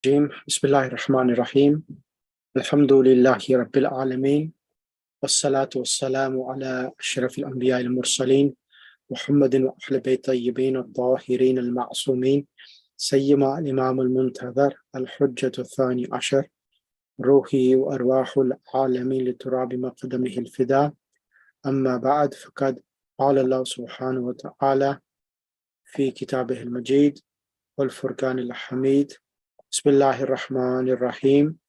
Bismillahir Rahmanir Rahim. Alhamdulillahi Rabbil Alameen. Wassalatu wassalamu ala ashrafil anbiya al mursaleen. Muhammadin wa ahli bayt tayyibin al-tahirin al-ma'sumin. Sayyima al-imam al-muntadhar al-hujjatu al-thani ashar. Ruhi wa arwahu al-alamin li turabi maqdamihi al-fida. Amma ba'd faqad qala Allah subhanahu wa ta'ala fi kitabihi al-majid wal-furqan al-hamid. Bismillahir Rahmanir Rahim.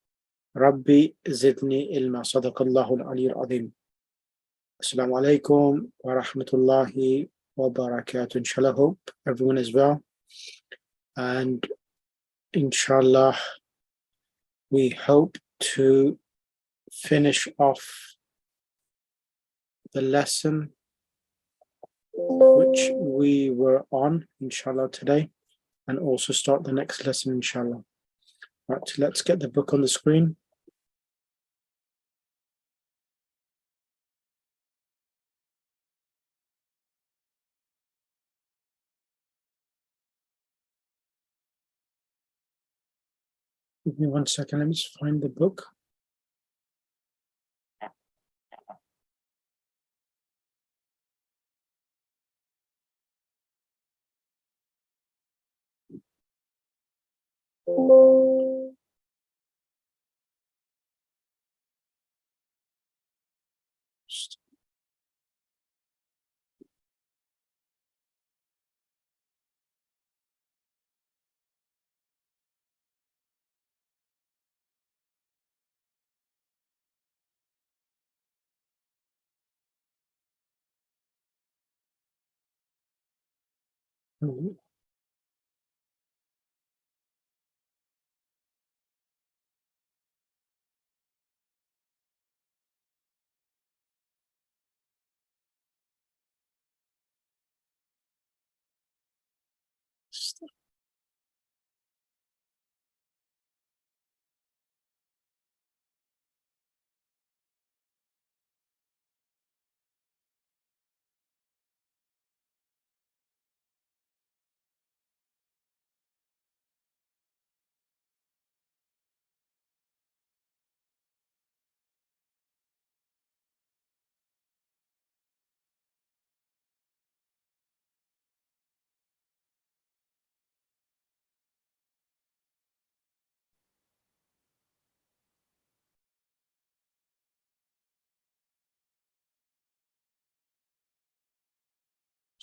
Rabbi zidni ilma. Sadaqallahu al-aliyyul azim. Assalamu alaikum wa rahmatullahi wa barakatuh. Inshallah, hope everyone is well. And inshallah, we hope to finish off the lesson which we were on, inshallah, today, and also start the next lesson, inshallah. Right, let's get the book on the screen. Give me 1 second, let me just find the book.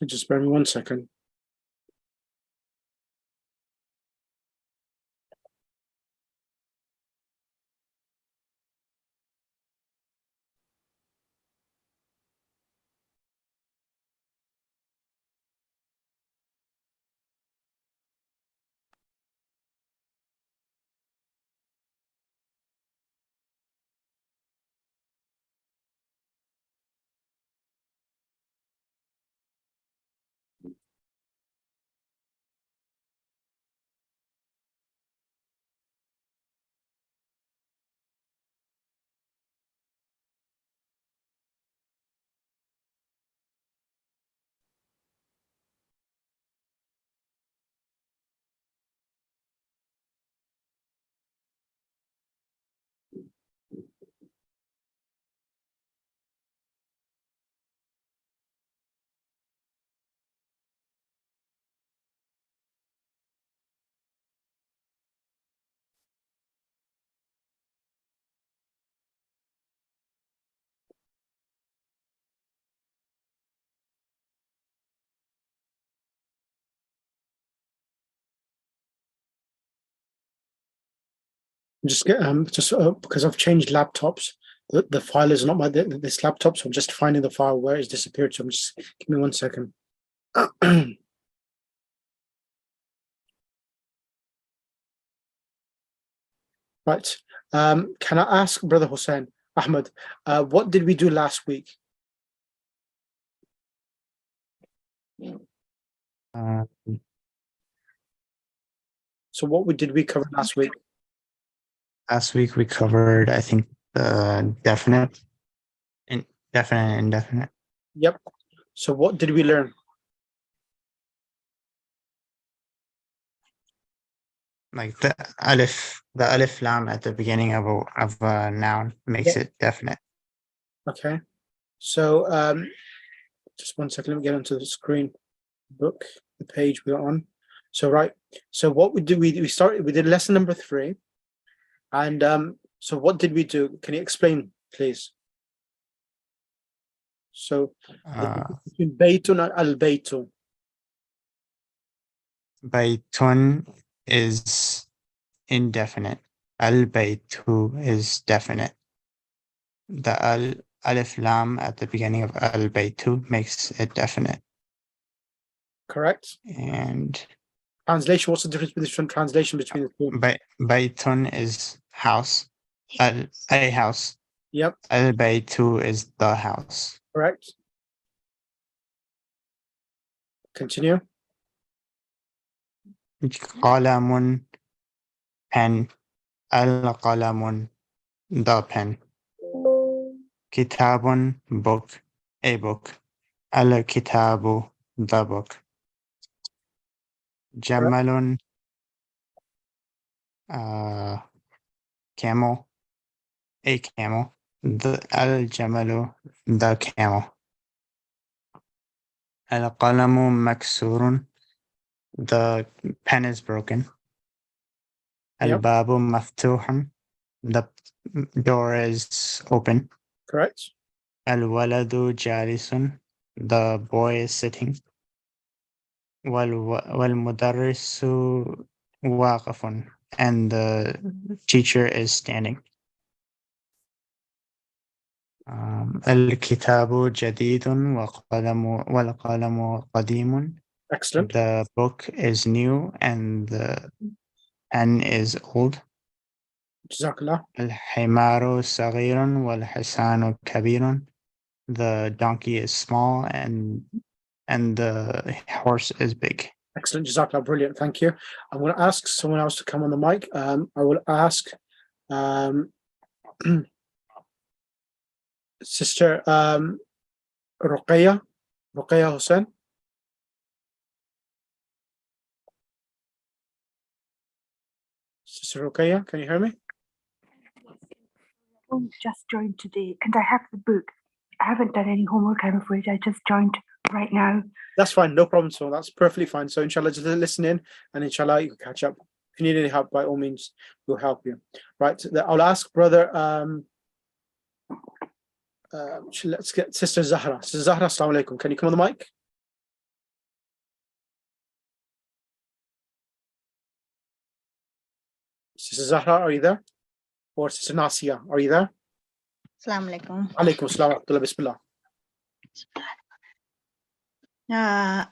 So just bear me 1 second. Just get because I've changed laptops, the file is not my this laptop, so I'm just finding the file where it's disappeared. So I'm just give me 1 second. Right. Can I ask Brother Hussein, Ahmed, what did we do last week? So what did we cover last week? Last week we covered, I think, the definite, indefinite. Yep. So what did we learn? like the alif lam at the beginning of a noun makes Yeah. it definite. Okay. So just 1 second, let me get onto the screen book, the page we're on. So right. So what we do, we did lesson number 3. And so what did we do? Can you explain, please? So between baytun and al-baytun. Baytun is indefinite. Al-baytu is definite. The alif lam at the beginning of al-baytu makes it definite. Correct. And Translation, what's the difference between translation between the two? baytun is house. A house. Yep, Al-baytu is the house. correct. Continue. Qalamun, pen. Al-qalamun, the pen. Kitabun, book, a book. Al-kitabu, the book. Jamalun, camel, a camel. The al-jamalu, the camel. Al-qalamu maksurun, the pen is broken. Yep, Al-babu maftuhun, the door is open. correct. Al-waladu jalisun, the boy is sitting. Wal-mudarrisu waqifun, and the teacher is standing. Al-kitabu jadidun wal-qalamu qadimun. Excellent. The book is new and the pen is old. Jazakallah. Al-himaru saghirun wal-hisanu kabirun. The donkey is small and the horse is big. Excellent. Jazakallah. Brilliant. Thank you. I'm going to ask someone else to come on the mic. I will ask Sister Ruqayya Hussain. Sister Ruqayya, can you hear me? Just joined today and I have the book. I haven't done any homework, I'm afraid. I just joined right now. That's fine. No problem at all. That's perfectly fine. So inshallah, just listen in and inshallah you can catch up. If you need any help, by all means, we'll help you. Right. I'll ask brother let's get Sister Zahra. Sister Zahra, assalamu alaikum. Can you come on the mic? Sister Zahra, are you there? Or Sister Nasia, are you there? Assalamu alaikum. Alaikum assalam wa rahmatullah. Bismillah.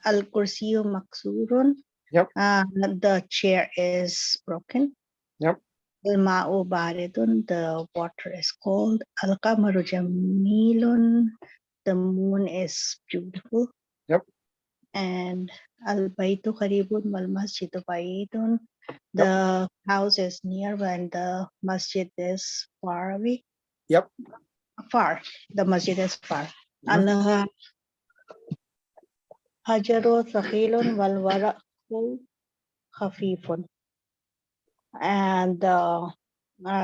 Al-kursiyu maksurun. Yep. The chair is broken. Yep. Al-ma'u baridun. The water is cold. Al-qamaru jamilun. The moon is beautiful. Yep. And al-baytu qaribun wal masjidu ba'idun. The house is near and the masjid is far away. Yep. Far. The masjid is far. Hajaru thaqilun wal waraqu khafifun. And the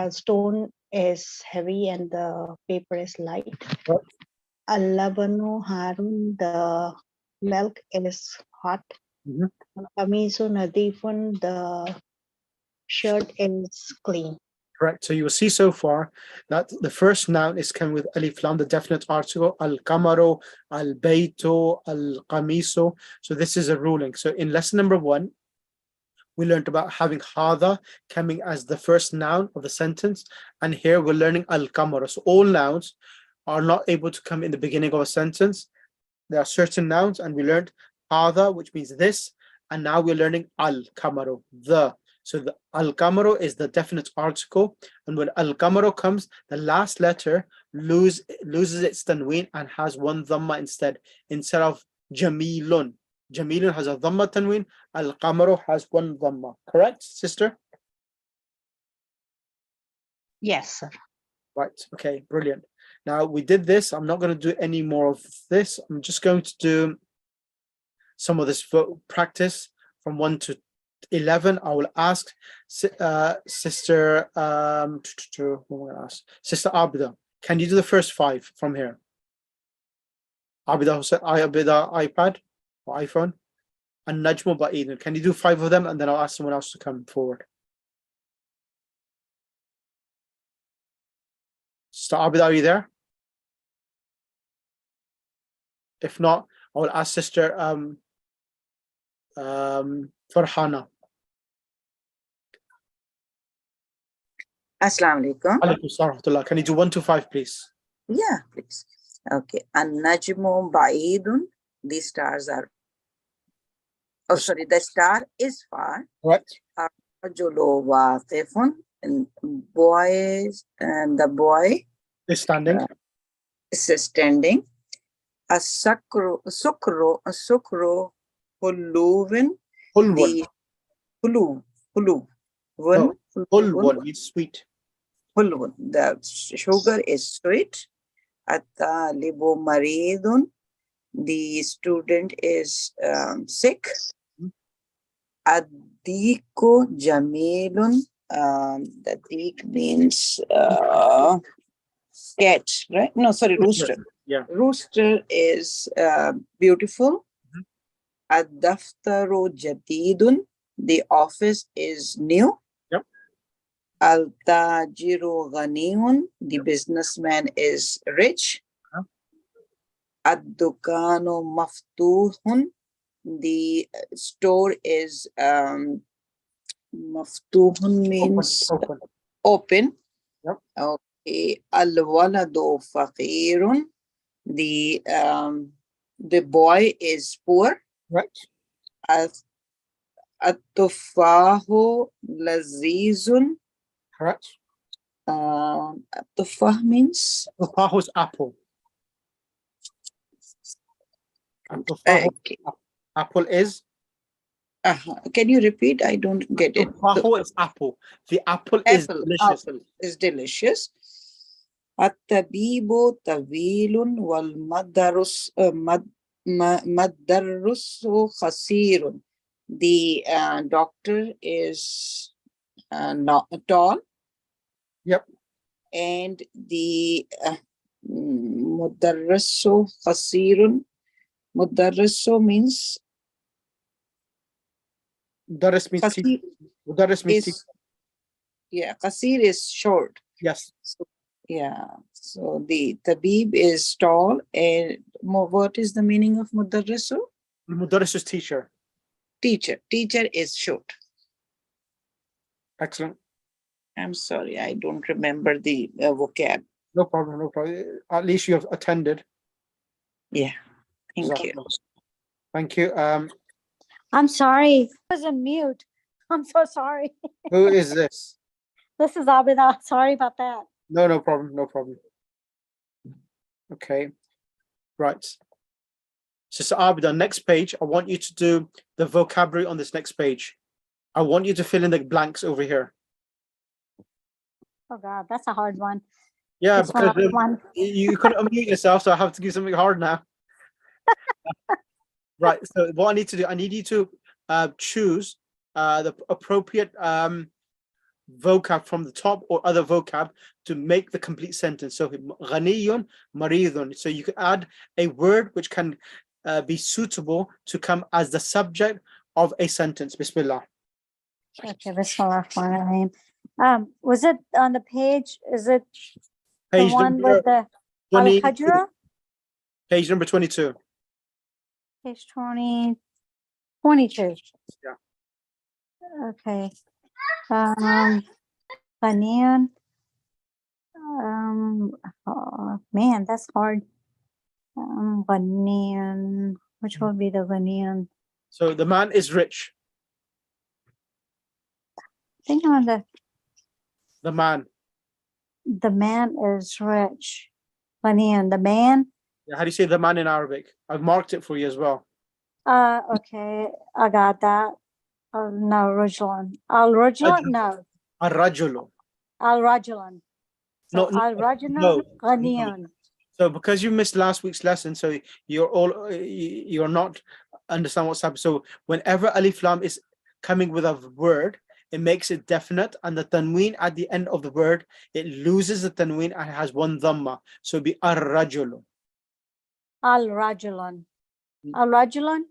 stone is heavy and the paper is light. Yep. Al-labanu harun, the milk is hot. Al-qamisu nadifun, the shirt is clean. Correct. So you will see so far that the first noun is coming with alif lam, the definite article, al-kamaru, al-baytu, al-qamisu. So this is a ruling. So in lesson number 1, we learned about having hada coming as the first noun of the sentence. And here we're learning al-kamaru. So all nouns are not able to come in the beginning of a sentence. There are certain nouns, and we learned hada, which means this. And now we're learning al-kamaru, the. So the al-kamaru is the definite article, and when al-kamaru comes, the last letter loses its tanween and has one dhamma instead of jamilun. Jamilun has a dhamma tanween, al-kamaru has one dhamma. Correct, sister? Yes, sir. Right, okay, brilliant. Now we did this. I'm not going to do any more of this. I'm just going to do some of this practice from 1 to 11, I will ask Sister who am I gonna ask? Sister Abida. Can you do the first 5 from here? Abida iPad or iPhone and Najmu Ba'idun. Can you do 5 of them, and then I'll ask someone else to come forward. Sister Abida, are you there? If not, I will ask Sister Farhana. Assalamu alaikum. Alaykum salam. Can you do 1 to 5, please? Yeah, please. Okay. An-najmu ba'idun. The stars are. Oh, sorry. The star is far. Right. Rajulu waqifun. And the boy Is standing. is standing. Sukru huluvin. Hulwan. The hulu. No, Hulwan means sweet. Hulun. The sugar is sweet. At-talibu maridun. The student is sick. Ad-diku jamilun. The dik means cat, right? No, sorry, rooster. Yeah. Rooster is beautiful. Ad-daftaru jadidun. The office is new. Al-tajiru ghaniyun, the businessman is rich. Ad-dukanu maftuhun, the store is maftuhun means open. Yep. Okay. Al-waladu faqirun, the boy is poor. Right. At-tufahu lazizun. Correct. Tufah means Tufahu is apple. And okay. apple is? Can you repeat? I don't get it. Tufahu is apple. The apple is delicious. Apple is delicious. At-tabibu tawilun wal madarrusu khasirun. The doctor is not tall. Yep. And the mudarrisu khasirun. Mudarrisu means Mudarris means khasir teacher. Mudarris means is, teacher. yeah, khasir is short. Yes. So, yeah. So the tabib is tall, and what is the meaning of mudarrisu? Mudarris is teacher. Teacher. Teacher is short. Excellent. I'm sorry, I don't remember the vocab. No problem. No problem. At least you have attended. Yeah. Thank you. Thank you. I'm sorry. I was on mute. I'm so sorry. Who is this? This is Abida. Sorry about that. No problem. No problem. Okay. Right. Sister Abida, next page, I want you to do the vocabulary on this next page. I want you to fill in the blanks over here. Oh God, that's a hard one. Yeah, This one, because one. you couldn't unmute yourself, so I have to give something hard now. Right. So what I need to do, I need you to choose the appropriate vocab from the top or other vocab to make the complete sentence. So ghaniyun maridun. So you can add a word which can be suitable to come as the subject of a sentence. Bismillah. Okay, Bismillah. Was it on the page? Is it Page the one number with the 20 Al-Qadra? Page number 22. Page 22. Yeah. Okay. Ghaniyun. Oh, man, that's hard. Ghaniyun. Which will be the Ghaniyun? So the man is rich. I think on the Man. man is rich. Ghaniyun, the man. Yeah, how do you say the man in Arabic? I've marked it for you as well. Okay, I got that. No, Rajulan. Al-Rajulan? No. Ar-rajulu. Al-Rajulan. So No, Al-Rajulan, no, Ghaniyun. So because you missed last week's lesson, so you're not understand what's happening. So whenever Alif Lam is coming with a word, it makes it definite, and the tanween at the end of the word, it loses the tanween and has one dhamma. So it'd be ar-rajulu. Al-rajulun. Al-rajulun.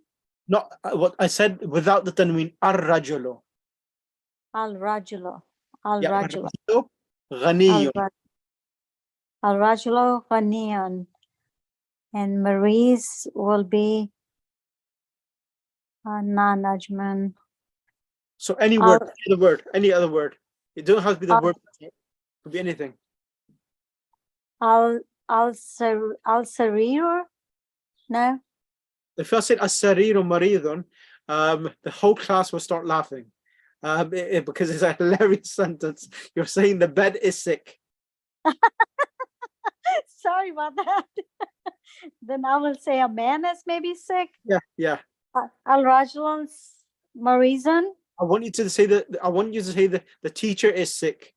Not what I said without the tanween, ar-rajulu. Al-rajulu. Yeah, Al-rajulu. ar-rajulu ghaniyun. Al-rajulu ghaniyun. And Maurice will be non-najman. So any word, any other word. It don't have to be the word. It could be anything. Al-sarir? No? If I said as-sariru maridun, the whole class will start laughing. Because it's a hilarious sentence. You're saying the bed is sick. Sorry about that. Then I will say a man is maybe sick. Yeah. Al-rajulun marizun. I want you to say the teacher is sick.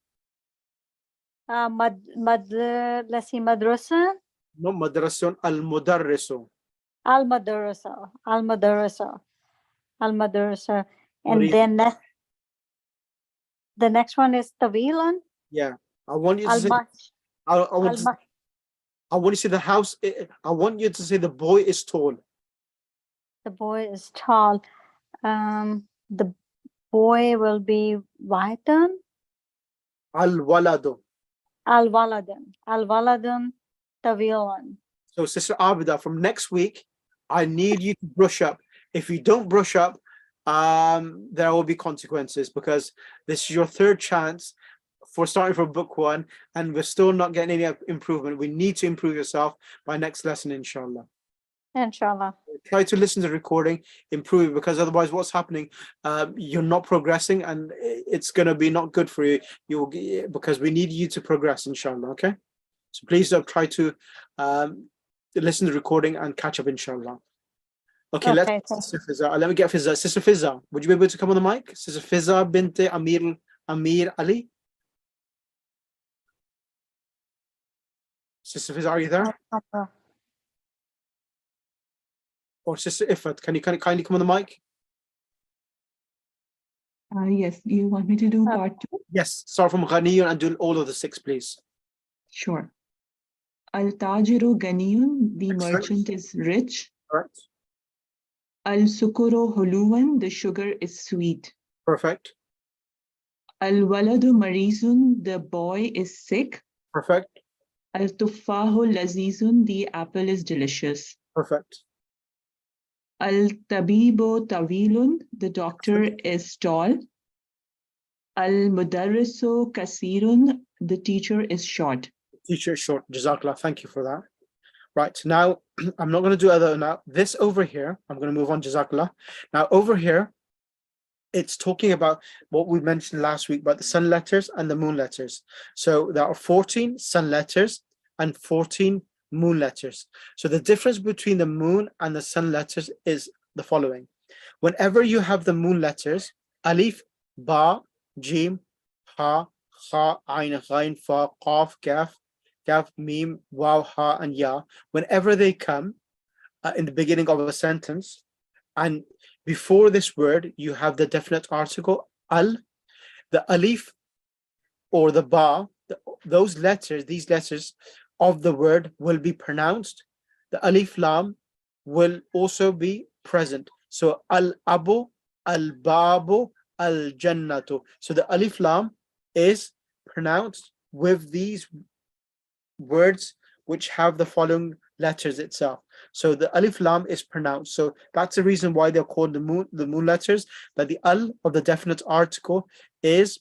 Let's see, madrasa. No madrasun al-mudarrisu. Al-madrasa. Al-madrasa. Al-madrasa. And Marid. then the next one is tawilan. Yeah. I want you to say Al-mash. I want you to say the house. I want you to say the boy is tall. The boy is tall. The boy will be waitan. Al-waladu. Al-waladun. Al-waladun tawilan. So Sister Abida, from next week, I need you to brush up. If you don't brush up, there will be consequences, because this is your third chance for starting from book one, and we're still not getting any improvement. We need to improve yourself by next lesson, inshallah. Inshallah. Try to listen to the recording, improve it, because otherwise what's happening, you're not progressing, and it's going to be not good for you. Because we need you to progress, inshallah. Okay, so please try to listen to the recording and catch up, inshallah. Okay, Okay, let's Sister Fizza. Let me get Fizza. Sister Fizza, would you be able to come on the mic? Sister Fizza bint Amir Ali. Sister Fizza, are you there? Or Sister Ifat, can you kindly come on the mic? Yes, you want me to do part 2? Yes, start from Ghaniyun and do all of the 6, please. Sure. Al-Tajiru Ganiyun, the Excellent. merchant is rich. Correct. Al-Sukuru Huluwan, the sugar is sweet. Perfect. Al-Waladu Marizun, the boy is sick. Perfect. Al-Tuffahu Lazizun, the apple is delicious. Perfect. Al-Tabibu Tawilun, the doctor is tall. Al-Mudarrisu Kasirun, the teacher is short. Teacher is short. Jazakallah. Thank you for that. Right. Now, I'm not going to do other now. This over here, I'm going to move on. Jazakallah. Now, over here, it's talking about what we mentioned last week about the sun letters and the moon letters. So there are 14 sun letters and 14 moon letters. So the difference between the moon and the sun letters is the following. Whenever you have the moon letters, alif, ba, jim, ha, kha, ayn, ghain, fa, qaf, kaf, kaf, mim, waw, ha, and ya, whenever they come in the beginning of a sentence, and before this word, you have the definite article, al, the alif or the ba, those letters, these letters of the word will be pronounced. The alif lam will also be present. So al-abu, al-babu, al-jannatu. So the alif lam is pronounced with these words which have the following letters itself. So the alif lam is pronounced. So that's the reason why they're called the moon letters, that the al of the definite article is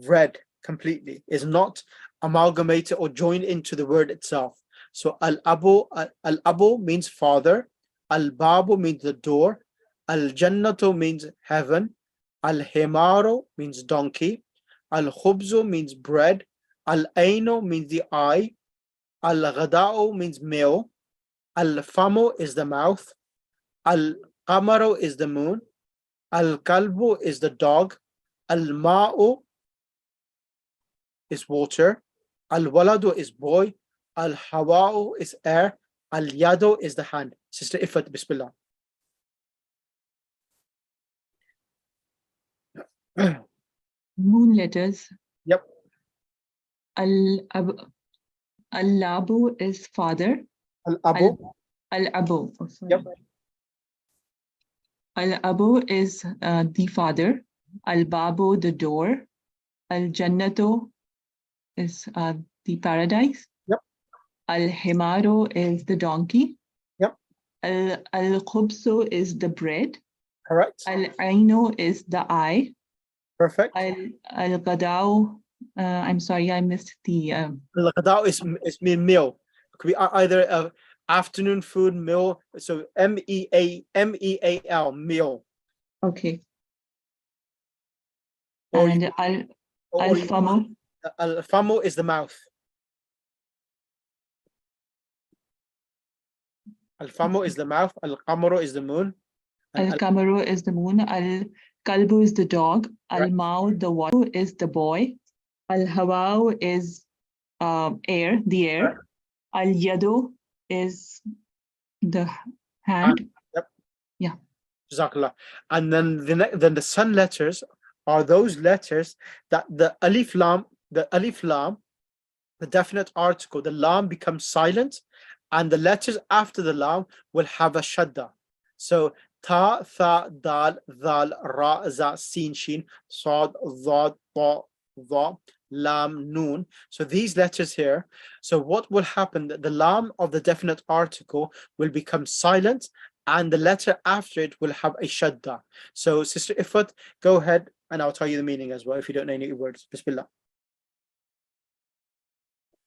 read completely, is not amalgamated or joined into the word itself. So al-abu means father, al-babu means the door, al-jannatu means heaven, al-himaru means donkey, al-khubzu means bread, al-ainu means the eye, al-ghada'u means meal, al-famu is the mouth, al-qamaru is the moon, al-kalbu is the dog, al-ma'u is water, al-waladu is boy, al-hawa'u is air, al-yadu is the hand. Sister Ifat, bismillah. Moon letters. Yep. Al-Labu is father. Al-Abu. Al-Abu. Oh, sorry. Yep. Al-Abu is the father. Al-Babu, the door. Al-Jannatu is the paradise. Yep. Al-Himaru is the donkey. Yep. Al-Khubsu is the bread. Correct. Al-Ainu is the eye. Perfect. Al-Gadau, I'm sorry, I missed the... Al-Ghada is mean meal. It could be either a afternoon food meal. So MEAL, meal. Okay. Or And you- Al-Famu. Al-Famu is the mouth. Al-Famu is the mouth. Al-Qamaru is the moon. And Al-Kamaru is the moon. Al-Kalbu is the dog. Right. Al-Mao, the water, is the boy. Al-Hawau is air, the air. Al-Yadu is the hand. Yep. Yeah. Jazakallah. And then the sun letters are those letters that the alif lam, the definite article, the lam becomes silent, and the letters after the lam will have a shadda. So ta, tha, dal, dhal, ra, za, sin, shin, sad, dhad, ta, dha, lam, noon. So these letters here. So what will happen? The lam of the definite article will become silent, and the letter after it will have a shadda. So Sister Ifat, go ahead and I'll tell you the meaning as well if you don't know any words. Bismillah.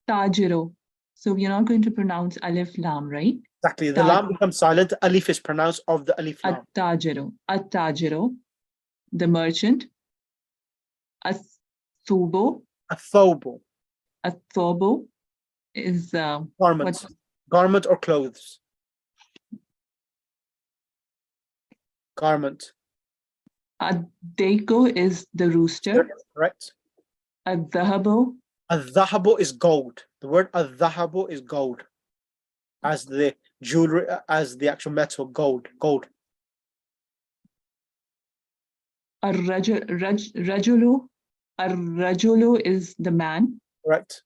Tajiro. So we are not going to pronounce Alif Lam, right? Exactly. The lam becomes silent. The alif is pronounced of the alif lam. At-Tajiro. At-Tajiro, the merchant. As-Thubo. Athobo. Athobo is Garment. Garment or clothes. Garment. Ad-Deiko is the rooster. Correct. Ad-Dhahabu. Al-dhahabu is gold. The word al-dhahabu is gold. As the jewelry, as the actual metal, gold. Ar-Rajulu. Ar-Rajulu is the man. Correct.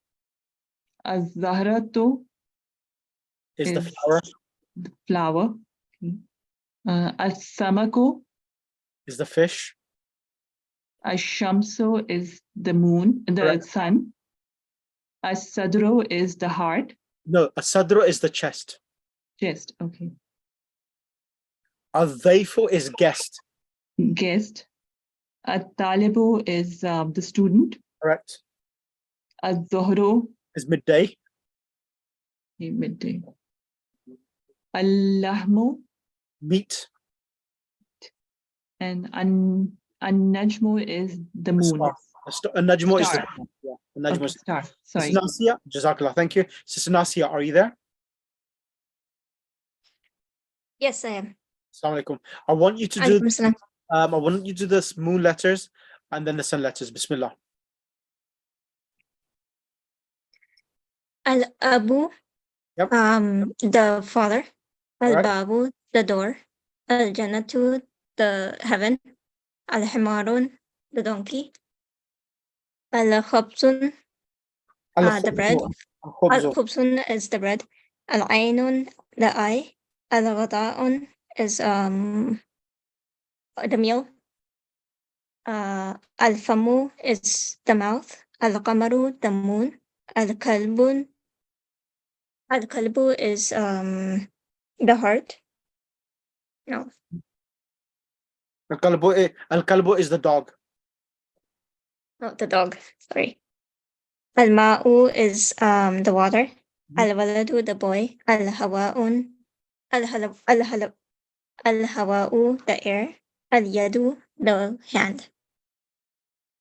Az-Zahratu Is the flower. the flower. As-Samaku. Is the fish. Ash-Shamsu is the moon, the Correct. sun. As-Sadru is the heart. No, asadru is the chest. Chest, okay. Al-dhaifu is guest. Guest. At-Talibu is the student. Correct. Al-Zuhru, Is midday. midday. Al-Lahmu Meat. and An-Najmu is the moon. Najmu is the Star. yeah. Najmu Okay, is star. Sorry. Sister Nasia, Jazakallah, thank you. Sister Nasia, are you there? Yes, I am. Assalamu alaikum. I want you to do Alaikum salam. I want you to do the moon letters and then the sun letters. Bismillah. Al-Abu, Yep. the father. Alright. Al-Babu, the door. Al-Jannatu, the heaven. Al-Himarun, the donkey. Al-Khubsun, the bread. Al-khubzu. Al-Khubsun is the bread. Al-Ainun, the eye. Al-Ghada'un is the meal. Al-Famu is the mouth. Al-Qamaru, the moon. Al-Kalbu is the heart. No, Al-kalbu is the dog. not the dog. Sorry. Al-Ma'u is the water. Al-Waladu, the boy. Al-Hawa'un, Al-Hawa'u, the air. Al-Yadu, the hand.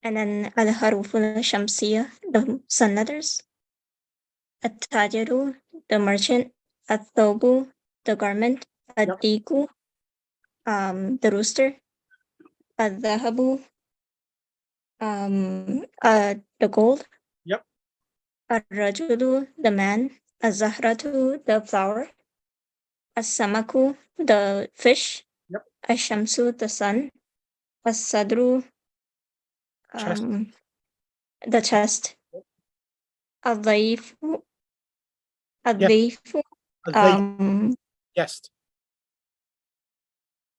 And then Al-Haruful Shamsiya, the sun letters. At-Tajiru, the merchant. At-Thobu, the garment. Ad-Diku, the rooster. Al-Dhahabu, the gold. Yep. Ar-Rajulu, the man. Az-Zahratu, the flower. As-Samaku, the fish. Yep. Ash-Shamsu, the sun. As-Sadru, Chest. The chest. الضيف. الضيف. الضيف. Guest.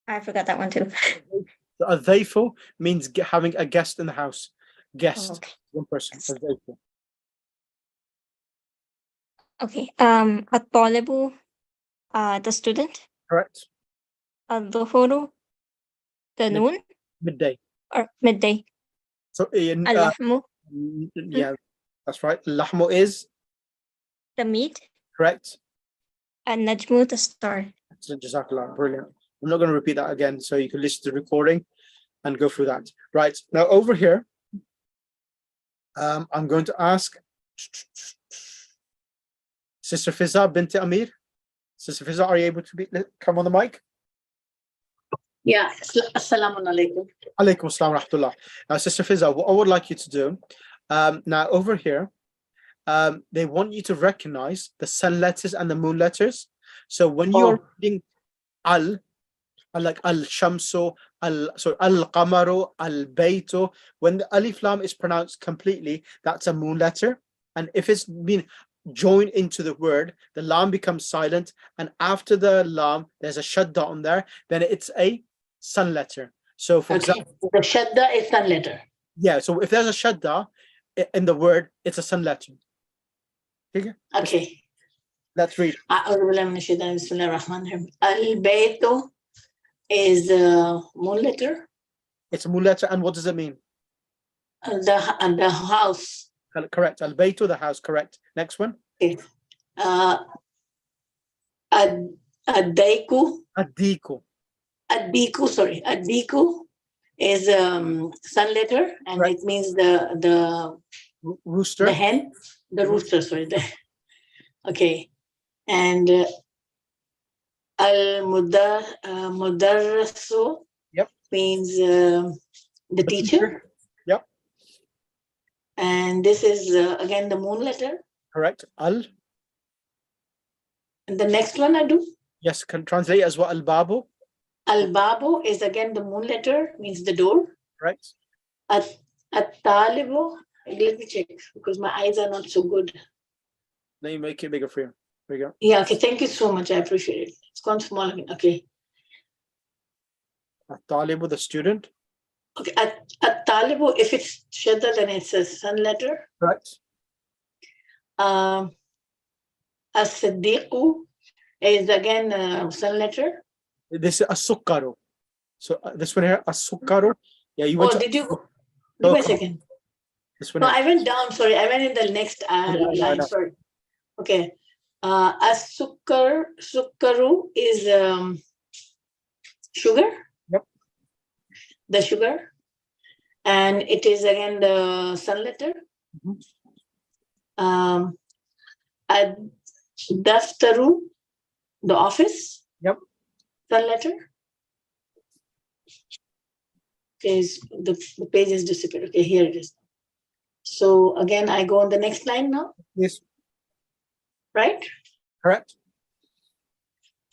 I forgot that one too. So الضيف means having a guest in the house. Guest. Okay. One person. الضيف. Okay. الطالب. The student. Correct. الظهر. The noon Midday. or midday. So اللحم. yeah, that's right. اللحم is The meat. correct. النجم. The star. So Jazakallah, brilliant. I'm not going to repeat that again, so you can listen to the recording and go through that. Right, now over here, I'm going to ask Sister Fiza bint Amir. Sister Fiza, are you able to come on the mic? Yeah, assalamu alaikum. Alaikum assalam rahmatullah. Now, Sister Fiza, what I would like you to do, now over here, they want you to recognize the sun letters and the moon letters. So when you're reading like al-shamsu, al-qamaru, al-baytu, when the alif lam is pronounced completely, that's a moon letter. And if it's been joined into the word, the lam becomes silent, and after the lam there's a shadda on there, then it's a sun letter. So for example, the shadda is sun letter. Yeah, so if there's a shadda in the word, it's a sun letter. Okay. Let's read. Al-baytu is moon letter. It's a moon letter, and what does it mean? The house. Correct. Al-baytu, the house. Correct. Next one. Okay. Ad-daiku. Ad-diku. Ad-diku, sorry. Ad-diku is sun letter, and Right. it means the Rooster. the hen, the rooster, sorry. Okay. And al-mudarrasu means the teacher. Yep. And this is again the moon letter. Correct. Al. And the next one I do. Yes, can translate as well. Al-babu. Al-babu is again the moon letter, means the door. Right. At-talibu, let me check because my eyes are not so good. Let me make it bigger for you. There you go. Yeah, okay, thank you so much. I appreciate it. It's gone small again. Okay. At-talibu, the student. Okay, at-talibu, if it's shadda, then it's a sun letter. Correct. As-siddiqu is again sun letter. This is as-sukkaru. So this one here, as-sukkaru. Yeah, you went to. Did you? Give me a second. This one. No, here. I went down. Sorry, I went in the next line. Sorry. Okay. Sukkaru is sugar. Yep. The sugar. And it is again the sun letter. Daftaru, the office. Yep. Sun letter. Okay, the page is disappeared. Okay, here it is. So again, I go on the next line now. Yes. Right? Correct.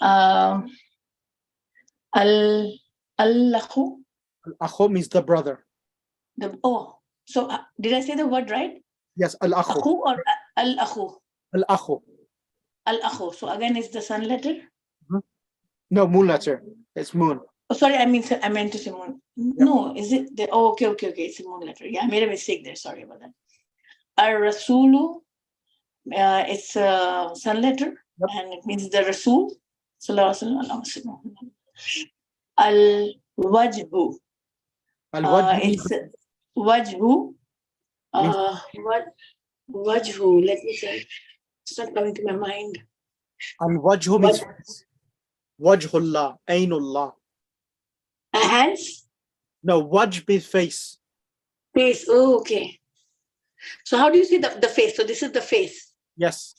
Al-akhu. Al-akhu means the brother. So did I say the word right? Yes, al-akhu. Akhu or al-akhu? Al-akhu. Al-akhu. So again, it's the sun letter? No, moon letter. It's moon. Oh, sorry, I meant to say moon. No, is it? Okay. It's a moon letter. Yeah, I made a mistake there. Sorry about that. Ar-rasulu, it's a sun letter, and it means the Rasul. Al-wajhu. It's wajhu. Wajhu, let me say. It's not coming to my mind. Al-wajhu means wajhullah, ainullah. Hands? No, wajh means face. Face. Oh, okay. So how do you see the face? So this is the face. Yes.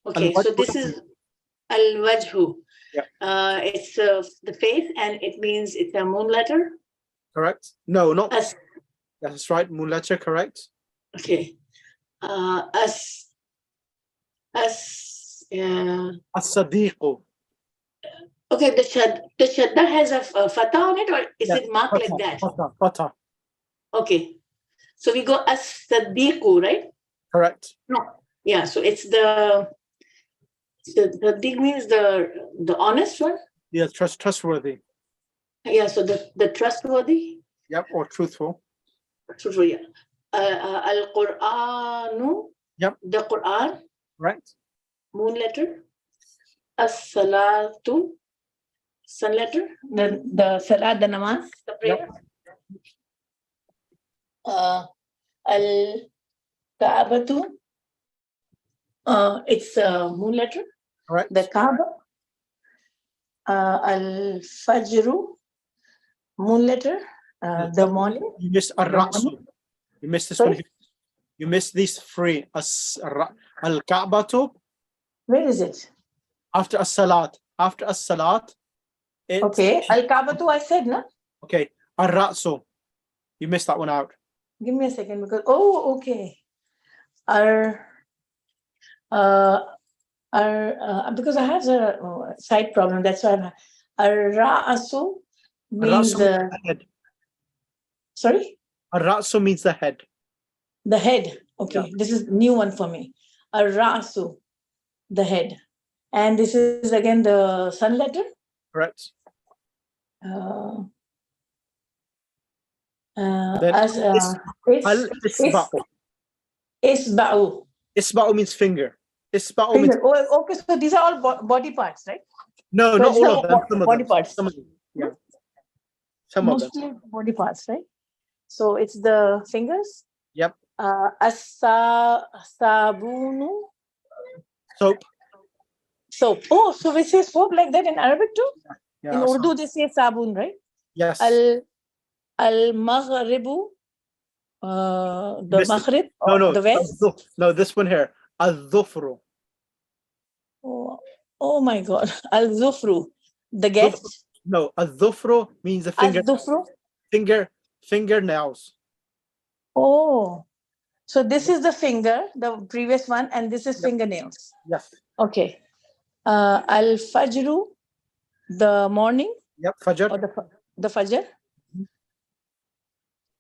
Okay, so this is al-wajhu. Yeah. It's the face, and it means it's a moon letter. Correct. No, not. That's right. Moon letter. Correct. Okay. As-sadiqu. Okay, the shadda has a fatah on it, or is it marked like that? Fatah. Okay. So we go as-sadiqu, right? Correct. No. Yeah, so it's the dig means the honest one. Yeah, trustworthy. Yeah, so the trustworthy. Yep, or truthful. Truthful, yeah. Al-Qur'anu. Yep. The Quran. Right. Moon letter. As-salatu. Sun letter. The salat, the namaz, the prayer. Al-Kaabatu. It's moon letter. Right. The Kaaba. Al-Fajru. Moon letter. The morning. You missed Ar-Ra'su. You missed this one. Sorry? You missed these three. Al-Ka'batu. Where is it? After as-salat. After as-salat. Okay. Al-Kaabatu I said, no? Okay. Ar-Ra'su. You missed that one out. Give me a second because okay. Because I have a side problem. That's why Ar-Ra'su means Ar-Ra'su means the head. sorry? Ar-Ra'su means the head. The head. Okay. Yeah. This is new one for me. Ar-Ra'su, the head. And this is again the sun letter. Correct. Al-Isba'u. Isba'u. Isba'u means finger. Isba'u means Finger. Oh, okay, so these are all body parts, right? no, So not it's all the of them. Some of body them. parts. Some of them. Yeah. Some of them. Mostly body parts, right? So it's the fingers. Yep. As-sabunu. Soap. Soap. Oh, so we say soap like that in Arabic too? Yeah, In that's Urdu, right. they say sabun, right? Yes. Al-Maghribu. The Missed it. Maghrib, No, the west. No, this one here. Al-Dhufru. Oh my God. Al-Zufru. The guest. No, Al-Dhufru means the finger. Al-Zufru. Fingernails. Oh. So this is the finger, the previous one, and this is fingernails. Yes. Okay. Al-Fajru, the morning. Yep. Fajr. Or the Fajr.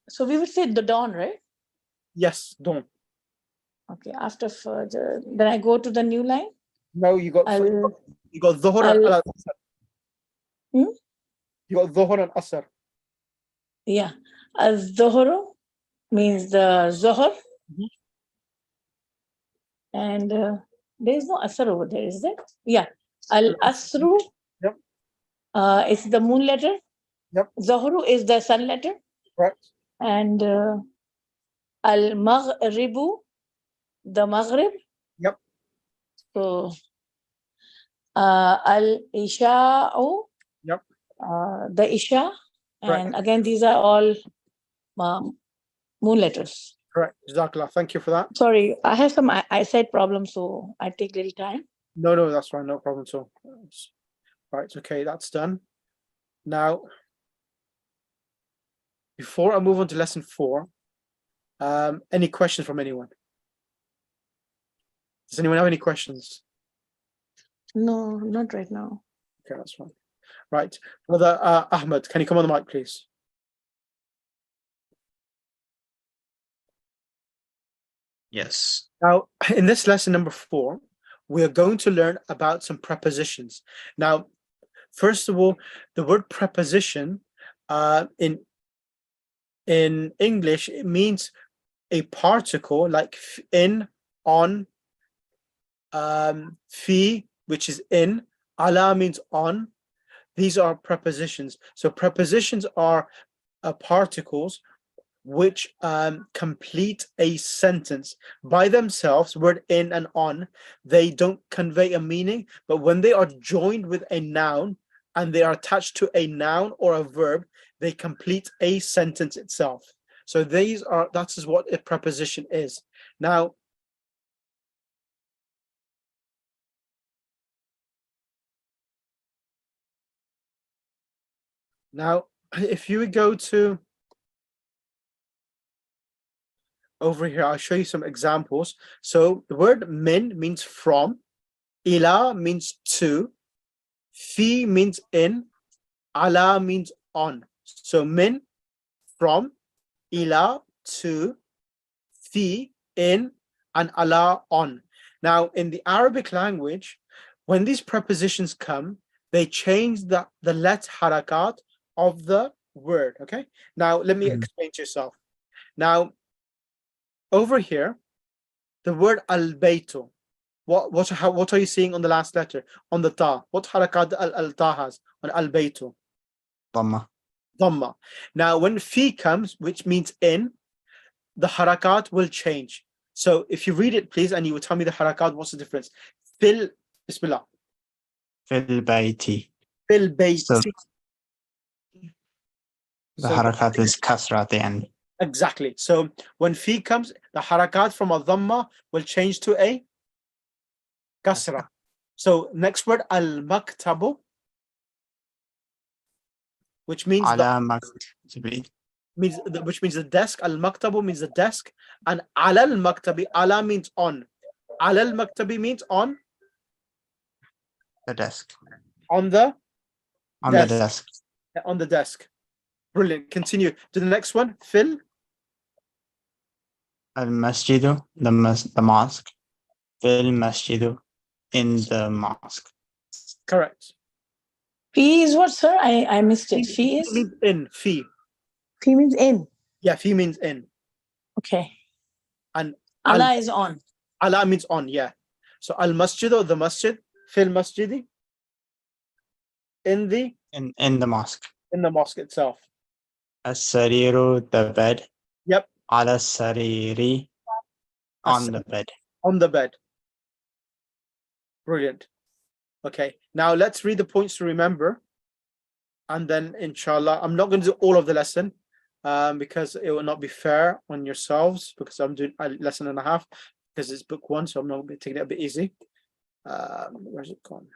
So we would say the dawn, right? Yes. Dawn. Okay. After Fajr, then I go to the new line. No, you got Dhuhr and Asr. You got Dhuhr and Asr. Yeah. Al-Dhuhru means the Zuhr. And there is no Asr over there, is there? Yeah. Al-Asru. Yep. It's the moon letter. Yep. Zuhru is the sun letter. Right. And Al-Maghribu, the Maghrib. Yep. So Al-Isha'u. Yep. The Isha. And again, these are all moon letters. Correct. Jazakallah. Thank you for that. Sorry, I have some eyesight problems, so I take little time. No, that's fine. No problem at all. Right. Okay, that's done. Now, before I move on to lesson 4, any questions from anyone? Does anyone have any questions? No, not right now. Okay, that's fine. Right. Brother Ahmed, can you come on the mic, please? Yes. Now, in this lesson number 4, we are going to learn about some prepositions. Now, first of all, the word preposition in English, it means a particle like in, on, fi, which is in, ala means on. These are prepositions. So prepositions are particles which complete a sentence by themselves. Word in and on, they don't convey a meaning, but when they are joined with a noun and they are attached to a noun or a verb, they complete a sentence itself. So that is what a preposition is. Now, if you would go to over here, I'll show you some examples. So the word min means from, ila means to, fi means in, ala means on. So min, from, ila, to, fi, in, and ala, on. Now, in the Arabic language, when these prepositions come, they change the let harakat of the word. Okay. Now, let me explain to yourself. Now, over here, the word al-baytu, what are you seeing on the last letter? On the ta. What harakat al-ta has on al-baytu? Dhamma. Dhamma. Now, when fi comes, which means in, the harakat will change. So if you read it, please, and you will tell me the harakat, what's the difference? Fil, bismillah. Fil bayti. Fil bayti. So the So harakat is kasra at the end. exactly. So when fi comes, the harakat from a dhamma will change to a kasra. So next word, al-maktabu, which means Ala maktabi. which means the desk. Al-maktabu means the desk, and ala al-maktabi, ala means on. Ala al-maktabi means on The desk. on the On desk. the desk. On the desk. Brilliant. Continue to the next one. Fil. Al masjidu, the mosque. Fil masjidu, in the mosque. Correct. Fee is what, sir? I missed it. Fee is? Means in. Fi. Fee means in. Yeah, fi means in. Okay. And Allah is on. ala means on. Yeah. So al masjidu, the masjid. Fil masjidi. In In the mosque. the mosque itself. As-sariru, the bed. Yep. Ala sariri, on the bed. On the bed. Brilliant. Okay, now let's read the points to remember, and then inshallah, I'm not going to do all of the lesson because it will not be fair on yourselves, because I'm doing a lesson and a half because it's book one, so I'm not taking it a bit easy. Where's it gone?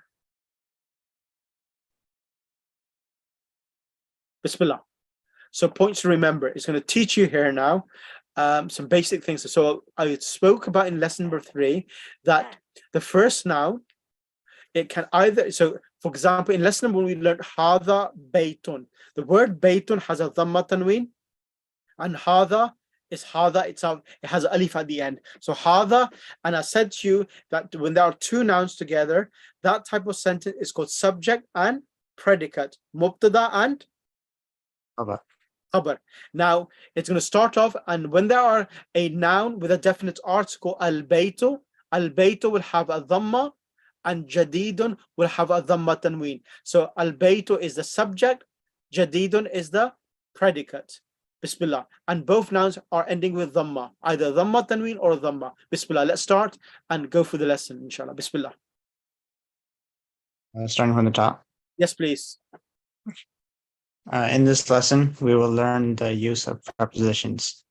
Bismillah. So points to remember. It's going to teach you here now some basic things. So I spoke about in lesson number 3 that the first noun, it can either, so for example, in lesson number 1 we learned hada baytun. The word baytun has a dhamma tanween, and hada is hada itself, it has alif at the end. So hada, and I said to you that when there are two nouns together, that type of sentence is called subject and predicate, mubtada and Khabar. khabar. Now it's going to start off, and when there are a noun with a definite article, al-baytu will have a dhamma, and jadidun will have a dhamma tanween. So al-baytu is the subject, jadidun is the predicate. Bismillah. And both nouns are ending with dhamma, either dhamma tanween or dhamma. Bismillah. Let's start and go through the lesson, inshallah. Bismillah. Starting from the top. Yes, please. In this lesson, we will learn the use of prepositions.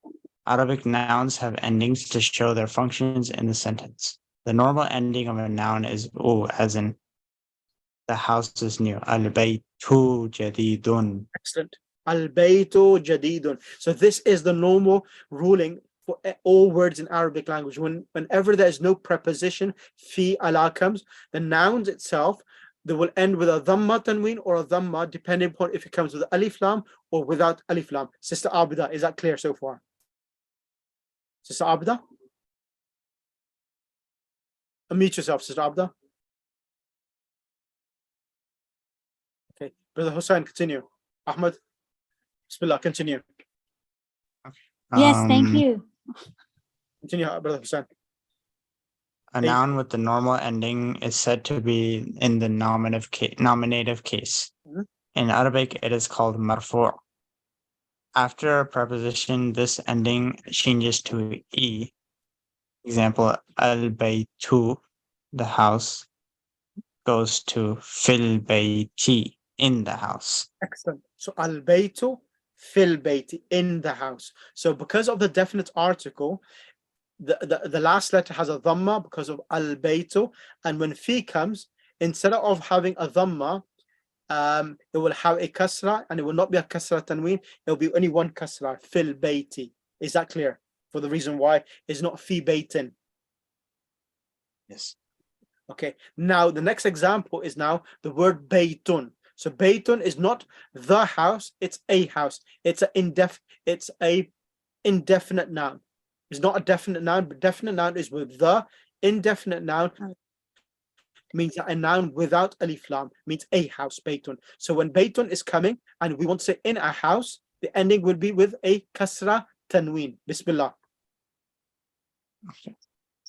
Arabic nouns have endings to show their functions in the sentence. The normal ending of a noun is u, as in the house is new. Al-baytu jadidun. Excellent. Al-baytu jadidun. So this is the normal ruling for all words in Arabic language. Whenever there is no preposition, fi, ala comes, the nouns itself, they will end with a dhamma tanween or a dhamma, depending upon if it comes with alif lam or without alif lam. Sister Abida, is that clear so far? Sister Abida? Unmute yourself, Sister Abida. Okay, Brother Hussein, continue. Ahmed, Bismillah, continue. Yes, thank you. Continue, Brother Hussein. A noun with the normal ending is said to be in the nominative case. Mhm. In Arabic, it is called marfu'. After a preposition, this ending changes to e. Example, al-baytu, the house, goes to fil bayti, in the house. Excellent. So al-baytu fil bayti, in the house. So because of the definite article, the last letter has a dhamma because of al-baytu, and when fi comes, instead of having a dhamma, it will have a kasra, and it will not be a kasra tanween, it will be only one kasra, fil bayti. Is that clear? For the reason why it's not fi baytin. Yes. Okay, now the next example is now the word baytun. So baytun is not the house, it's a house. It's a indefinite noun. It's not a definite noun, but definite noun is with the. Indefinite noun means that a noun without alif lam means a house, baytun. So when baytun is coming and we want to say in a house, the ending will be with a kasra tanween. Bismillah.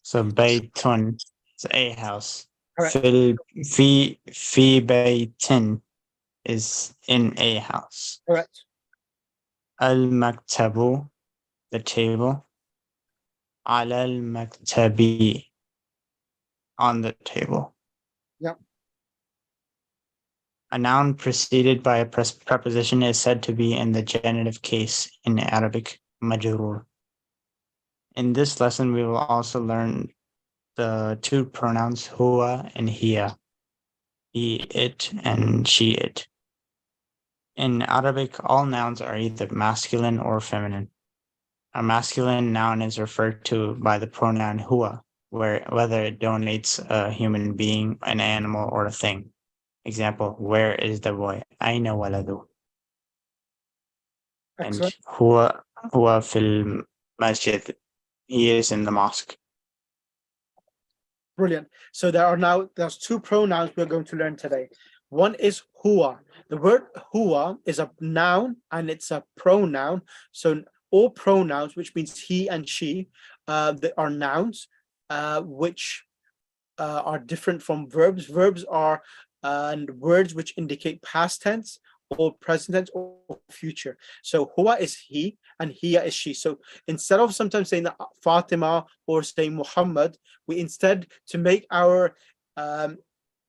So baytun is a house. Correct. Fi baytin is in a house. Correct. Al-maktabu, the table. Ala al-maktabi, on the table. Yep. A noun preceded by a preposition is said to be in the genitive case in Arabic, majrur. In this lesson, we will also learn the two pronouns huwa and hiya, he, it, and she, it. In Arabic, all nouns are either masculine or feminine. A masculine noun is referred to by the pronoun huwa, whether it denotes a human being, an animal, or a thing. Example, where is the boy? Aina waladu. And Excellent. huwa fil masjid. He is in the mosque. Brilliant. So there's two pronouns we're going to learn today. One is huwa. The word huwa is a noun and it's a pronoun. So all pronouns, which means he and she, they are nouns, which are different from verbs. Verbs are words which indicate past tense or present tense or future. So huwa is he and hiya is she. So instead of sometimes saying that Fatima or saying Muhammad, we instead, to make our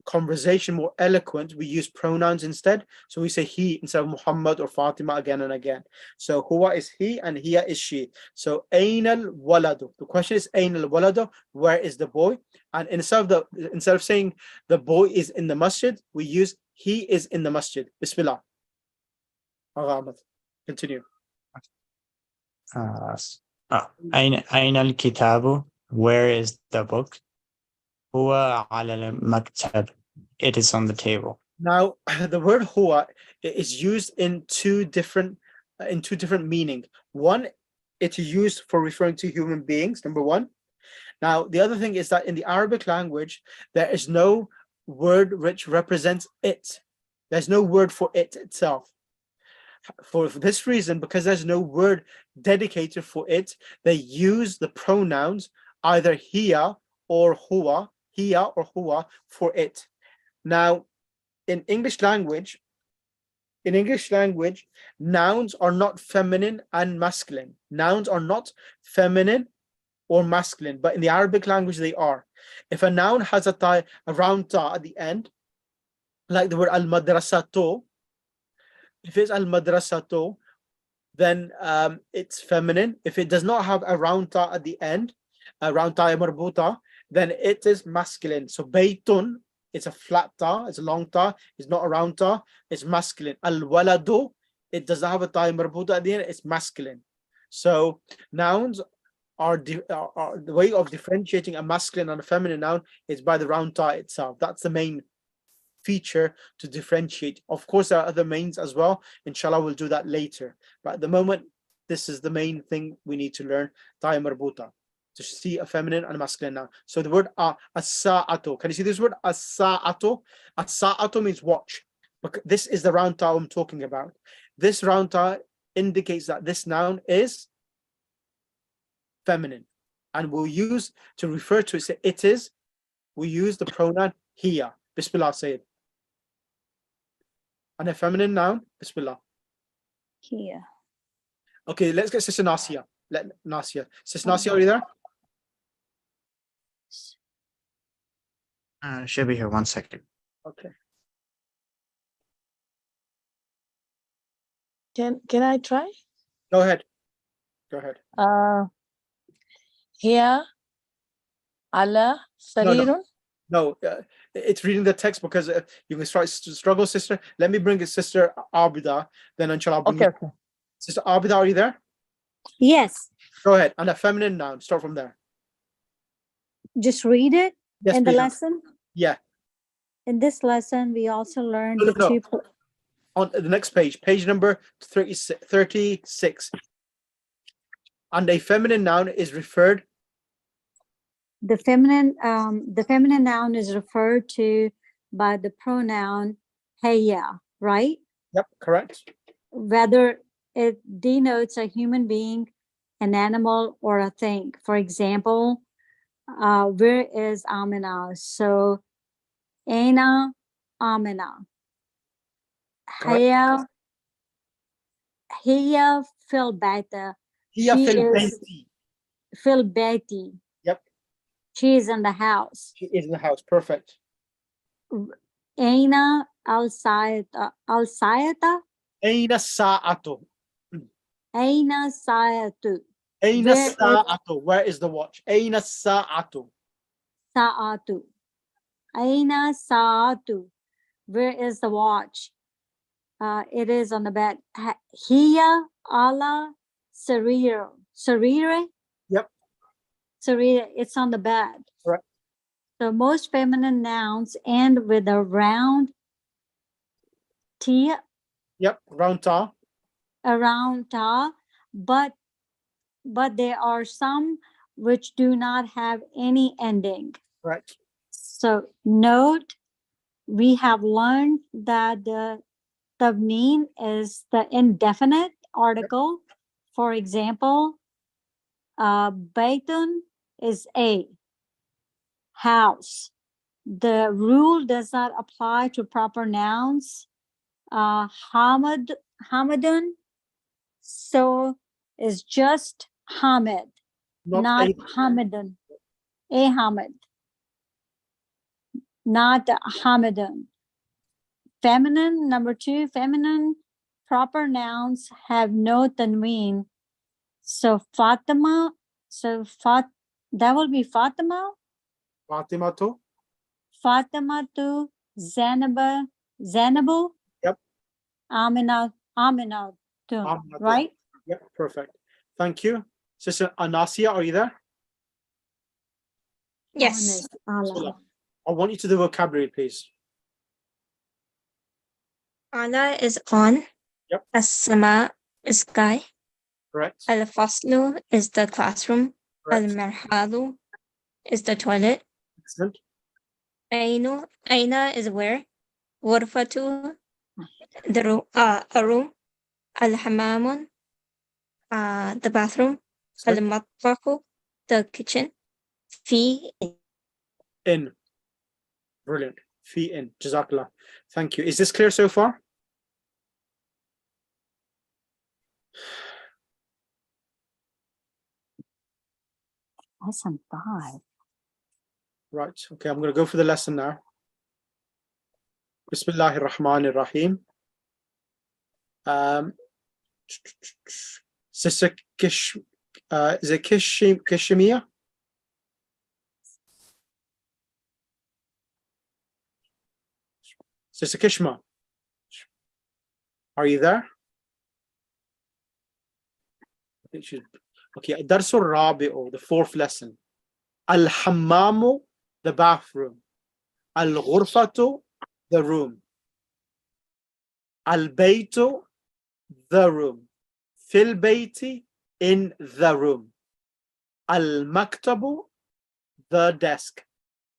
conversation more eloquent, we use pronouns instead. So we say he instead of Muhammad or Fatima again and again. So huwa is he and hiya is she. So ain al waladu. The question is ain al waladu, where is the boy? And instead of saying the boy is in the masjid, we use he is in the masjid. Bismillah. Continue. Ain al-kitabu, where is the book? Huwa ala al-maktab, it is on the table. Now, the word huwa is used in two different meanings. One, it is used for referring to human beings, number one. Now, the other thing is that in the Arabic language, there is no word which represents it. There's no word for it itself. For this reason, because there's no word dedicated for it, they use the pronouns either hiya or huwa for it. Now, in English language, nouns are not feminine and masculine. Nouns are not feminine or masculine, but in the Arabic language they are. If a noun has a round ta at the end, like the word al-madrasato, if it's al-madrasato, then it's feminine. If it does not have a round ta at the end, a round ta marbuta, then it is masculine. So baytun, it's a flat ta, it's a long ta, it's not a round ta, it's masculine. Al-waladu, it does not have a ta marbuta at the end, it's masculine. So nouns are the way of differentiating a masculine and a feminine noun is by the round ta itself. That's the main feature to differentiate. Of course, there are other mains as well. Inshallah, we'll do that later. But at the moment, this is the main thing we need to learn, ta marbuta, to see a feminine and a masculine noun. So the word as-sa'atu. Can you see this word as-sa'atu? As-sa'atu means watch. But this is the round ta I'm talking about. This round ta indicates that this noun is feminine, and we'll use to refer to it is, we use the pronoun hiya. Bismillah, say it. And a feminine noun, Bismillah. Here. Okay, let's get Sister Nasia. Sister Nasia, are you there? She'll be here 1 second. Okay. Can I try? Go ahead. Here, Allah, Sarirun. No, it's reading the text because you can struggle, sister. Let me bring Sister Abida, then inshallah. Okay. Sister Abida, are you there? Yes. Go ahead. And a feminine noun. Start from there. Just read it Yes, in the please. lesson. Yeah. In this lesson, we also learned No. two. On the next page number 36. And a feminine noun is referred. The feminine noun is referred to by the pronoun heya, right? Yep, correct. Whether it denotes a human being, an animal, or a thing. For example, where is Amina? So, Aina Amina. Correct. Hiya fil baita. Hiya She fil is bayti. fil baiti. Yep, She is in the house. she is in the house. Perfect. Aina al sayata. Al sayata. Aina sa'atu. Aina sayatu. Aina Where is sa'atu. Where is the watch? Aina sa'atu. Sa'atu? Aina Sa'atu? Where is the watch? It is on the bed. Hiya ala sarira. Sarire? Yep, Sarire, it's on the bed. correct. So most feminine nouns end with a round T Yep, round ta. around ta, but there are some which do not have any ending. Correct. So note, we have learned that the tabneen is the indefinite article. For example, Baitun is a house. The rule does not apply to proper nouns. Hamadun, so is just Hamid, not a Hamidun. A Hamid, not Hamidun. Feminine, number 2, feminine proper nouns have no tanween. So Fatima, that will be Fatima, Fatima to. Fatima to Zainabu, Yep. Amina to, Amina to. right? Yep, perfect. Thank you. Sister Anasia, are you there? Yes. Allah. I want you to do vocabulary, please. Ala is on. Yep. As-sama is sky. Correct. Al-faslu is the classroom. Correct. Al-marhalu is the toilet. Excellent. Aina is where. Ghurfatu, the room, a room. Al-hamamun, the bathroom. Excellent. Al-matbahu, the kitchen. Fi, In. Brilliant. Fi in. Jazakallah. Thank you. Is this clear so far? Lesson 5. Right. Okay, I'm going to go for the lesson now. Bismillahir Rahmanir Rahim. Sister Kish, is it Kishimia? Sister Kishma, are you there? I think she's okay. Darsul Rabi'u, the 4th lesson. Al-Hammamu, the bathroom. Al-Ghurfatu, the room. Al-Baytu, the room. Fil Bayti, in the room. Al-Maktabu, the desk.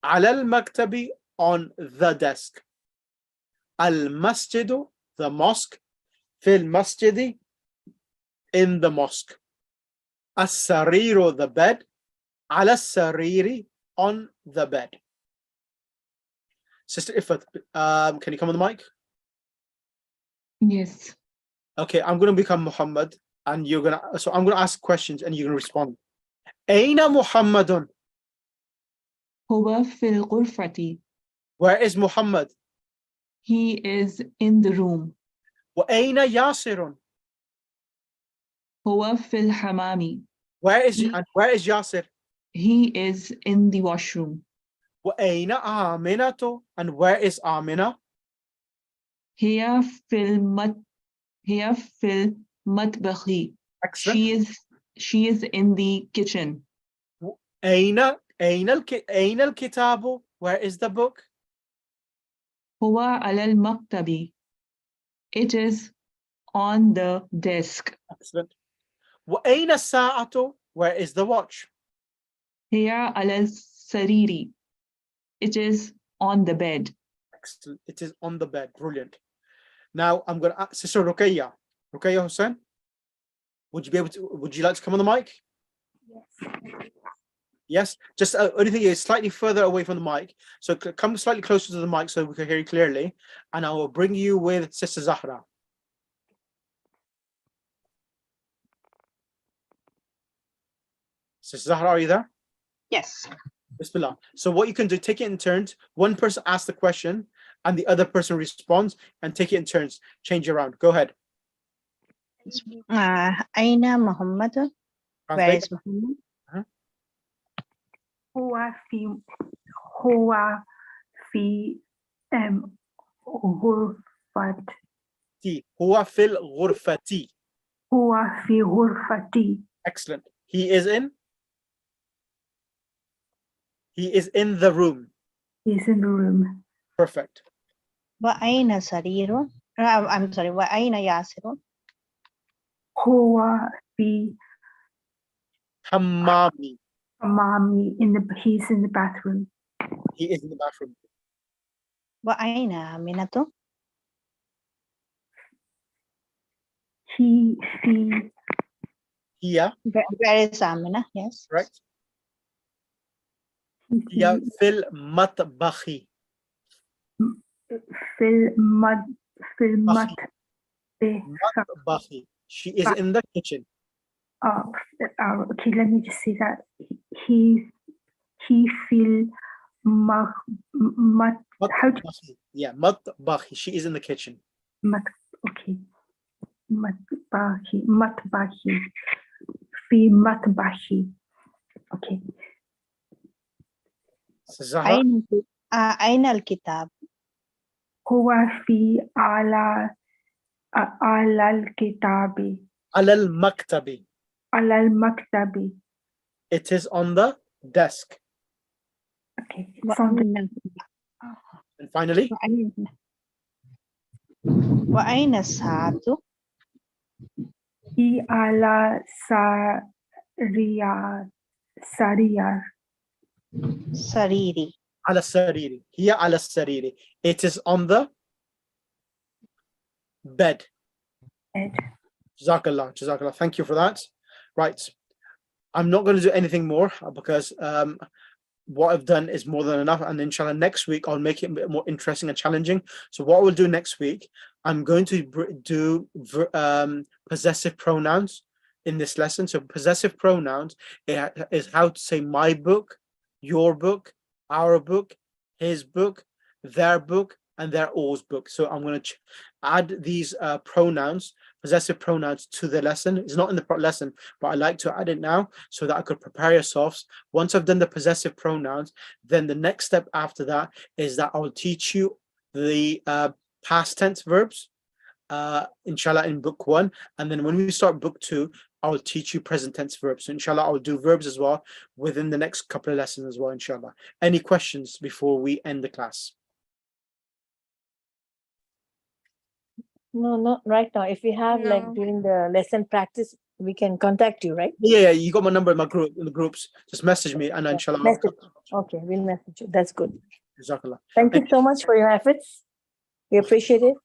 Al-Maktabi, on the desk. Al-Masjidu, the mosque. Fil Masjidi, in the mosque. As-Sariru, the bed. Al-Sariri, on the bed. Sister Ifat, can you come on the mic? Yes. Okay, I'm going to become Muhammad, and you're going to, so I'm going to ask questions and you're going to respond. Aina Muhammadun? Huwa fil ghurfati. Where is Muhammad? He is in the room. Wa aina Yasirun? Huwa fil hamami. Where is Yasir? He is in the washroom. Wa aina Aminatu? And where is Amina? Hiya fil matbakhi. Excellent. She is in the kitchen. Aina al-Kitabu? Where is the book? Huwa alal maktabi. It is on the desk. Excellent. وأين الساعة? Where is the watch? هي على السرير. It is on the bed. Excellent. It is on the bed. Brilliant. Now I'm going to ask Sister Ruqayya. Ruqayya Hussain, would you like to come on the mic? Yes. Yes. Just only thing is slightly further away from the mic. So come slightly closer to the mic so we can hear you clearly. And I will bring you with Sister Zahra. Sister Zahra, are you there? Yes. Bismillah. So what you can do, take it in turns. One person asks the question and the other person responds, and take it in turns. Change around. Go ahead. Aina Muhammad. Where Translate. is Muhammad? هو في غرفتي. هو في الغرفة. هو في غرفتي. Excellent. He is in the room. He's in the room. Perfect. وأين سرير? I'm sorry. وأين ياسر? هو في Hammami. he's in the bathroom. He is in the bathroom. وأين آمنة? He في Here, Where is Amina? Yes. right? في هي في المطبخ. في المطبخ. مطبخ. She is in the kitchen. Okay, let me just say that he في مطبخ. Yeah, مطبخ. She is in the kitchen. okay. مطبخي في مطبخي. Okay. Zahra. أين الكتاب؟ هو في على الكتاب. على المكتب. على المكتب. It is on the desk. Okay. It's on the... And finally, وأين الساعة؟ هي على سريري. على السرير. هي على السرير. It is on the bed. Jazakallah. Jazakallah. Thank you for that. Right. I'm not going to do anything more because what I've done is more than enough. And inshallah, next week, I'll make it a bit more interesting and challenging. So what we'll do next week, I'm going to do possessive pronouns in this lesson. So possessive pronouns is how to say my book, your book, our book, his book, their book, and their all's book. So I'm going to add these pronouns, possessive pronouns, to the lesson. It's not in the lesson, but I like to add it now so that I could prepare yourselves. Once I've done the possessive pronouns, then the next step after that is that I'll teach you the past tense verbs, inshallah, in book 1. And then when we start book 2, I'll teach you present tense verbs. So inshallah, I'll do verbs as well within the next couple of lessons as well, inshallah. Any questions before we end the class? No, not right now. If we have like No. during the lesson practice, we can contact you, right? Yeah, you got my number in my group, in the groups. Just message me and inshallah. Message. Okay, we'll message you. That's good. Jazakallah. Thank you so much for your efforts. We appreciate it.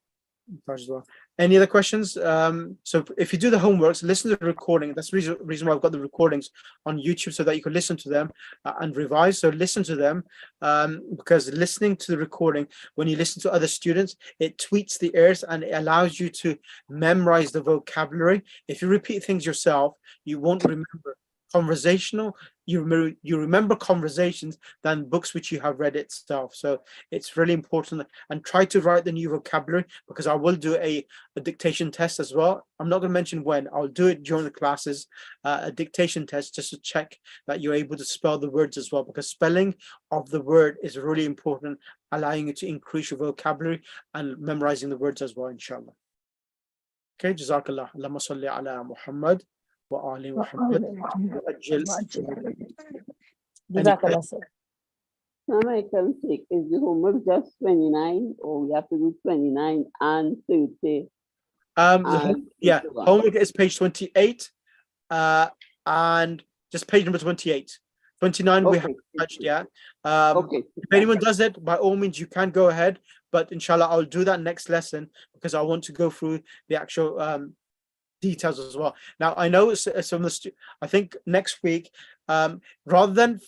As well. Any other questions? So if you do the homeworks, listen to the recording. That's the reason why I've got the recordings on YouTube, so that you can listen to them and revise. So listen to them, because listening to the recording, when you listen to other students, it tweaks the ears and it allows you to memorize the vocabulary. If you repeat things yourself, you won't remember. Conversational, you remember conversations than books which you have read itself. So it's really important, and try to write the new vocabulary, because I will do a dictation test as well. I'm not going to mention when. I'll do it during the classes, a dictation test, just to check that you're able to spell the words as well, because spelling of the word is really important, allowing you to increase your vocabulary and memorizing the words as well, inshallah. Okay, Jazakallah. Allahumma salli ala Muhammad. Jazakallah, sir. I can take, is the homework just 29 or we have to do 29 and 30? Yeah, homework is page 28 and just page number 28. 29 we haven't touched yet. If anyone does it, by all means you can go ahead, but inshallah I'll do that next lesson because I want to go through the actual details as well. Now I know some of the I think next week, rather than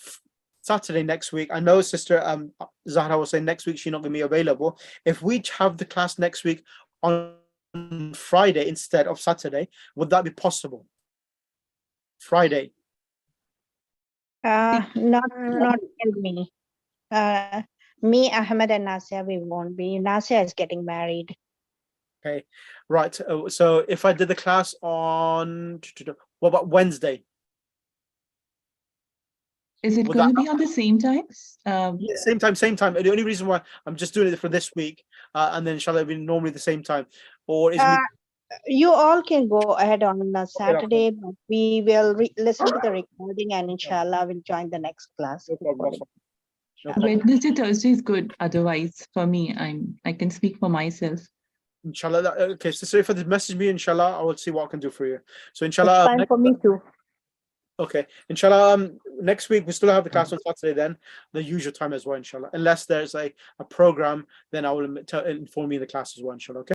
Saturday next week, I know Sister Zahra was saying next week she's not going to be available. If we have the class next week on Friday instead of Saturday, would that be possible? Friday. Not me. Me, Ahmed, and Nasia, we won't be. Nasia is getting married. Okay, right. So if I did the class on what about Wednesday? Is it Would going to that be on the same times? Yeah, same time, same time. The only reason why I'm just doing it for this week, and then inshallah it'll be normally the same time, or is me? You all can go ahead on Saturday, but we will listen to the recording and inshallah we'll join the next class. Wednesday, Thursday is good. Otherwise, for me, I can speak for myself. Inshallah. Okay, so if you message me, inshallah, I will see what I can do for you. So It's inshallah. fine for me too. Okay, inshallah. Next week we still have the class on Saturday, then the usual time as well, inshallah. Unless there's a program, then I will inform you in the class as well, inshallah. Okay.